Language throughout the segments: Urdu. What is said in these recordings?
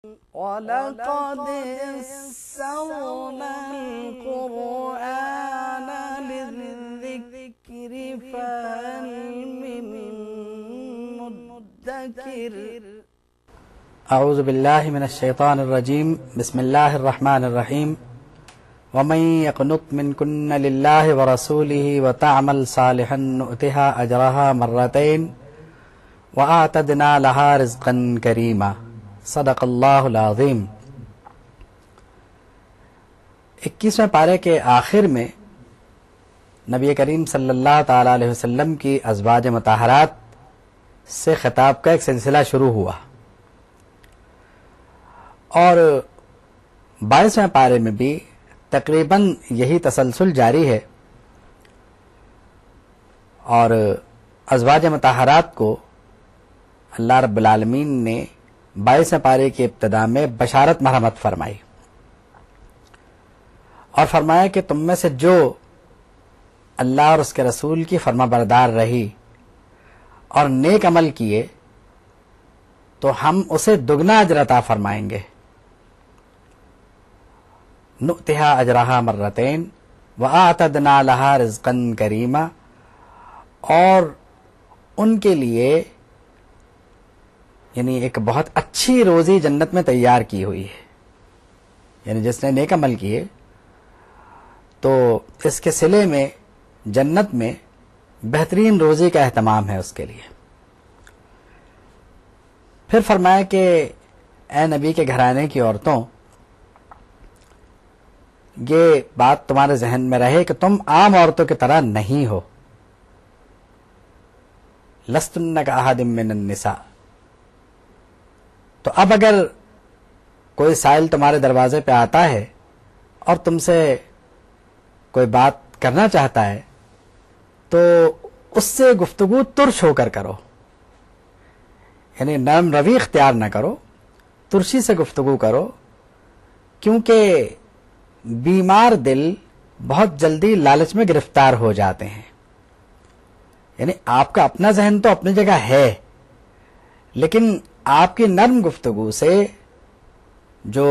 وَلَقَدْ يَسَّرْنَا الْقُرْآنَ لِلذِّكْرِ فَهَلْ مِن مُّدَّكِرٍ۔ اعوذ باللہ من الشیطان الرجیم، بسم اللہ الرحمن الرحیم۔ ومن يقنط منكن للہ ورسولہ وتعمل صالحا نؤتها اجرها مرتين واعتدنا لها رزقا کریما۔ صدق اللہ العظیم۔ 21ویں پارے کے آخر میں نبی کریم صلی اللہ تعالی علیہ وسلم کی ازواج مطہرات سے خطاب کا ایک سلسلہ شروع ہوا، اور 22ویں پارے میں بھی تقریباً یہی تسلسل جاری ہے، اور ازواج مطہرات کو اللہ رب العالمین نے 22ویں پارے کی ابتدا میں بشارت مرحمت فرمائی، اور فرمایا کہ تم میں سے جو اللہ اور اس کے رسول کی فرما بردار رہی اور نیک عمل کیے تو ہم اسے دگنا اجر عطا فرمائیں گے۔ نؤتها اجرها مرتين واعتدنا لها رزقا کریما، اور ان کے لیے یعنی ایک بہت اچھی روزی جنت میں تیار کی ہوئی ہے، یعنی جس نے نیک عمل کیے تو اس کے صلے میں جنت میں بہترین روزی کا اہتمام ہے اس کے لیے۔ پھر فرمایا کہ اے نبی کے گھرانے کی عورتوں، یہ بات تمہارے ذہن میں رہے کہ تم عام عورتوں کی طرح نہیں ہو۔ لستن کاحد من النساء، تو اب اگر کوئی سائل تمہارے دروازے پہ آتا ہے اور تم سے کوئی بات کرنا چاہتا ہے تو اس سے گفتگو ترش ہو کر کرو، یعنی نرم روی اختیار نہ کرو، ترشی سے گفتگو کرو، کیونکہ بیمار دل بہت جلدی لالچ میں گرفتار ہو جاتے ہیں۔ یعنی آپ کا اپنا ذہن تو اپنی جگہ ہے، لیکن آپ کی نرم گفتگو سے جو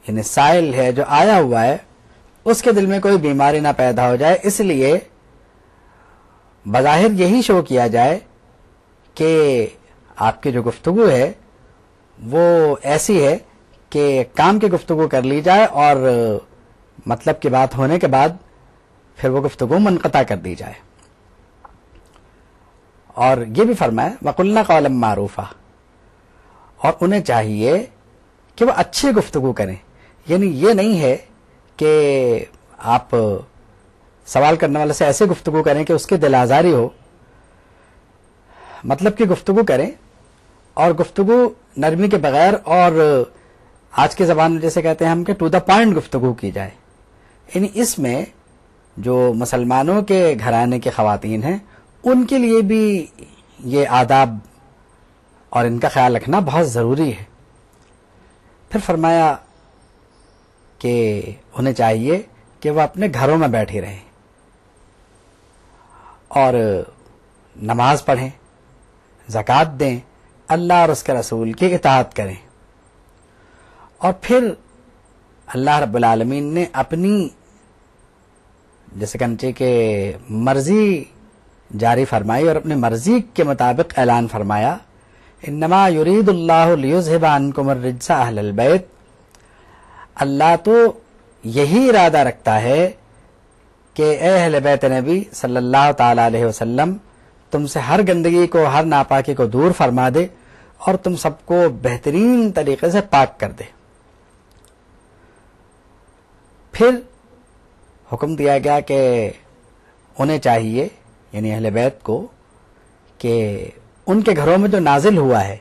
یعنی سائل ہے، جو آیا ہوا ہے، اس کے دل میں کوئی بیماری نہ پیدا ہو جائے، اس لیے بظاہر یہی شو کیا جائے کہ آپ کی جو گفتگو ہے وہ ایسی ہے کہ کام کی گفتگو کر لی جائے اور مطلب کی بات ہونے کے بعد پھر وہ گفتگو منقطع کر دی جائے۔ اور یہ بھی فرمایا وَقُلْنَا قَوْلًا مَّعْرُوفًا، اور انہیں چاہیے کہ وہ اچھی گفتگو کریں، یعنی یہ نہیں ہے کہ آپ سوال کرنے والے سے ایسے گفتگو کریں کہ اس کی دل آزاری ہو، مطلب کی گفتگو کریں، اور گفتگو نرمی کے بغیر، اور آج کے زبان میں جیسے کہتے ہیں ہم کہ ٹو دا پوائنٹ گفتگو کی جائے۔ یعنی اس میں جو مسلمانوں کے گھرانے کی خواتین ہیں ان کے لیے بھی یہ آداب اور ان کا خیال رکھنا بہت ضروری ہے۔ پھر فرمایا کہ انہیں چاہیے کہ وہ اپنے گھروں میں بیٹھی رہیں اور نماز پڑھیں، زکوٰۃ دیں، اللہ اور اس کے رسول کی اطاعت کریں۔ اور پھر اللہ رب العالمین نے اپنی جیسے کنچے کے مرضی جاری فرمائی اور اپنی مرضی کے مطابق اعلان فرمایا انما یرید اللہ لیذھب عنکم الرجس اہل البیت، اللہ تو یہی ارادہ رکھتا ہے کہ اے اہل بیت نبی صلی اللہ تعالی علیہ وسلم تم سے ہر گندگی کو، ہر ناپاکی کو دور فرما دے اور تم سب کو بہترین طریقے سے پاک کر دے۔ پھر حکم دیا گیا کہ انہیں چاہیے یعنی اہل بیت کو کہ ان کے گھروں میں جو نازل ہوا ہے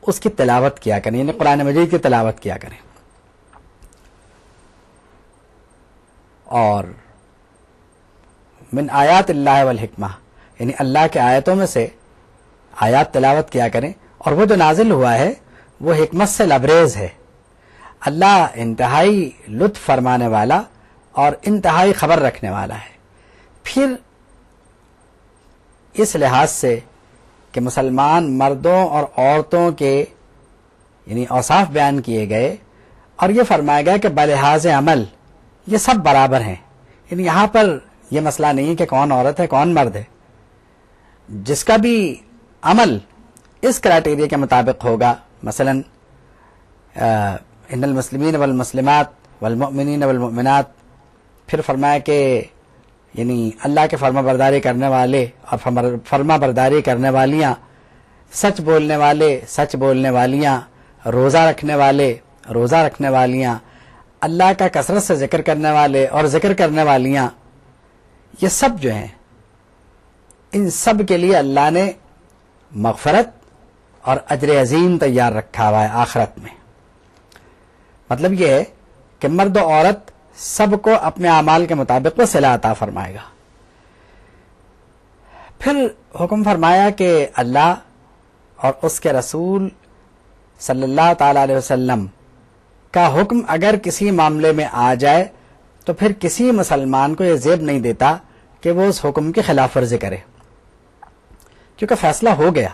اس کی تلاوت کیا کریں، یعنی قرآن مجید کی تلاوت کیا کریں، اور من آیات اللہ والحکمہ، یعنی اللہ کے آیتوں میں سے آیات تلاوت کیا کریں، اور وہ جو نازل ہوا ہے وہ حکمت سے لبریز ہے۔ اللہ انتہائی لطف فرمانے والا اور انتہائی خبر رکھنے والا ہے۔ پھر اس لحاظ سے کہ مسلمان مردوں اور عورتوں کے یعنی اوصاف بیان کیے گئے اور یہ فرمایا گیا کہ بلحاظ عمل یہ سب برابر ہیں. یعنی یہاں پر یہ مسئلہ نہیں ہے کہ کون عورت ہے کون مرد ہے، جس کا بھی عمل اس کرائٹیریا کے مطابق ہوگا. مثلا ان المسلمین والمسلمات والمؤمنین والمؤمنات، پھر فرمایا کہ یعنی اللہ کے فرما برداری کرنے والے اور فرما برداری کرنے والیاں، سچ بولنے والے سچ بولنے والیاں، روزہ رکھنے والے روزہ رکھنے والیاں، اللہ کا کثرت سے ذکر کرنے والے اور ذکر کرنے والیاں، یہ سب جو ہیں ان سب کے لیے اللہ نے مغفرت اور اجر عظیم تیار رکھا ہوا ہے آخرت میں. مطلب یہ ہے کہ مرد و عورت سب کو اپنے اعمال کے مطابق وہ صلہ عطا فرمائے گا. پھر حکم فرمایا کہ اللہ اور اس کے رسول صلی اللہ تعالی علیہ وسلم کا حکم اگر کسی معاملے میں آ جائے تو پھر کسی مسلمان کو یہ زیب نہیں دیتا کہ وہ اس حکم کی خلاف ورزی کرے، کیونکہ فیصلہ ہو گیا.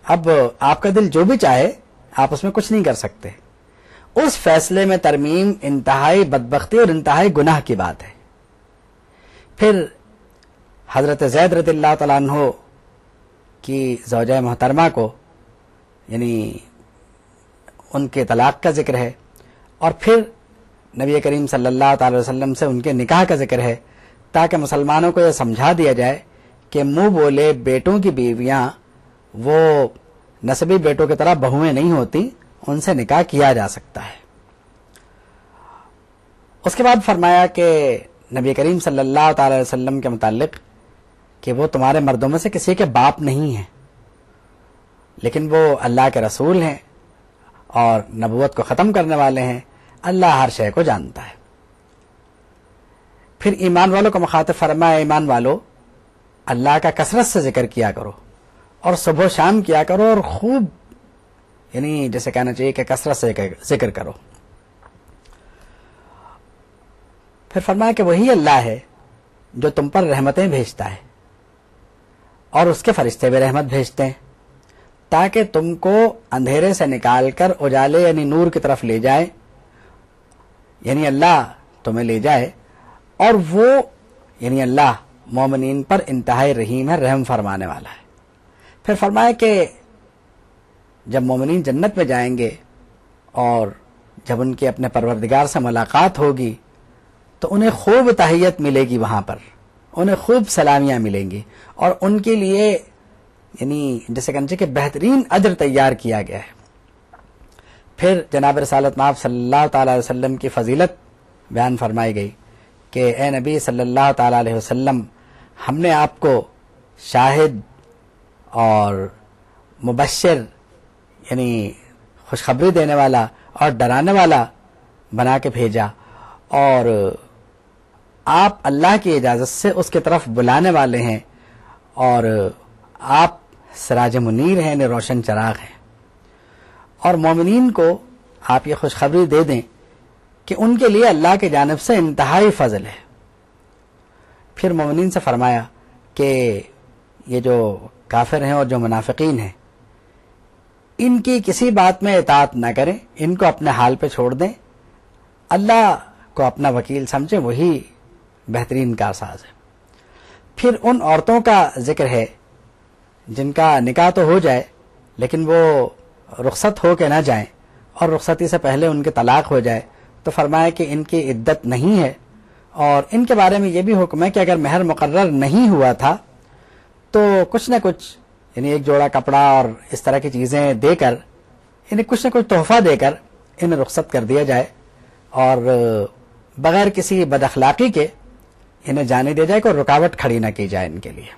اب آپ کا دل جو بھی چاہے آپ اس میں کچھ نہیں کر سکتے. اس فیصلے میں ترمیم انتہائی بدبختی اور انتہائی گناہ کی بات ہے. پھر حضرت زید رضی اللہ تعالیٰ عنہ کی زوجہ محترمہ کو یعنی ان کے طلاق کا ذکر ہے، اور پھر نبی کریم صلی اللہ تعالی وسلم سے ان کے نکاح کا ذکر ہے، تاکہ مسلمانوں کو یہ سمجھا دیا جائے کہ منہ بولے بیٹوں کی بیویاں وہ نسبی بیٹوں کی طرح بہویں نہیں ہوتی، ان سے نکاح کیا جا سکتا ہے. اس کے بعد فرمایا کہ نبی کریم صلی اللہ تعالی وسلم کے متعلق کہ وہ تمہارے مردوں میں سے کسی کے باپ نہیں ہیں، لیکن وہ اللہ کے رسول ہیں اور نبوت کو ختم کرنے والے ہیں. اللہ ہر شے کو جانتا ہے. پھر ایمان والوں کو مخاطب فرمایا، ایمان والو اللہ کا کثرت سے ذکر کیا کرو اور صبح و شام کیا کرو، اور خوب یعنی جیسے کہنا چاہیے کہ کثرت سے ذکر کرو. پھر فرمایا کہ وہی اللہ ہے جو تم پر رحمتیں بھیجتا ہے اور اس کے فرشتے بھی رحمت بھیجتے ہیں، تاکہ تم کو اندھیرے سے نکال کر اجالے یعنی نور کی طرف لے جائے. یعنی اللہ تمہیں لے جائے، اور وہ یعنی اللہ مومنین پر انتہائی رحیم ہے، رحم فرمانے والا ہے. پھر فرمایا کہ جب مومنین جنت میں جائیں گے اور جب ان کے اپنے پروردگار سے ملاقات ہوگی تو انہیں خوب تحیت ملے گی، وہاں پر انہیں خوب سلامیاں ملیں گی، اور ان کے لیے یعنی جیسے کہنا چاہیے کہ بہترین اجر تیار کیا گیا ہے. پھر جناب رسالت مآب صلی اللہ تعالی علیہ وسلم کی فضیلت بیان فرمائی گئی کہ اے نبی صلی اللہ تعالی علیہ وسلم، ہم نے آپ کو شاہد اور مبشر یعنی خوشخبری دینے والا اور ڈرانے والا بنا کے بھیجا، اور آپ اللہ کی اجازت سے اس کی طرف بلانے والے ہیں، اور آپ سراج منیر ہیں، یعنی روشن چراغ ہیں. اور مومنین کو آپ یہ خوشخبری دے دیں کہ ان کے لیے اللہ کی جانب سے انتہائی فضل ہے. پھر مومنین سے فرمایا کہ یہ جو کافر ہیں اور جو منافقین ہیں ان کی کسی بات میں اطاعت نہ کریں، ان کو اپنے حال پہ چھوڑ دیں، اللہ کو اپنا وکیل سمجھیں، وہی بہترین کارساز ہے. پھر ان عورتوں کا ذکر ہے جن کا نکاح تو ہو جائے لیکن وہ رخصت ہو کے نہ جائیں اور رخصتی سے پہلے ان کے طلاق ہو جائے، تو فرمایا کہ ان کی عدت نہیں ہے. اور ان کے بارے میں یہ بھی حکم ہے کہ اگر مہر مقرر نہیں ہوا تھا تو کچھ نہ کچھ یعنی ایک جوڑا کپڑا اور اس طرح کی چیزیں دے کر یعنی کچھ نہ کچھ تحفہ دے کر انہیں رخصت کر دیا جائے، اور بغیر کسی بد اخلاقی کے انہیں جانے دیا جائے، کوئی رکاوٹ کھڑی نہ کی جائے ان کے لیے.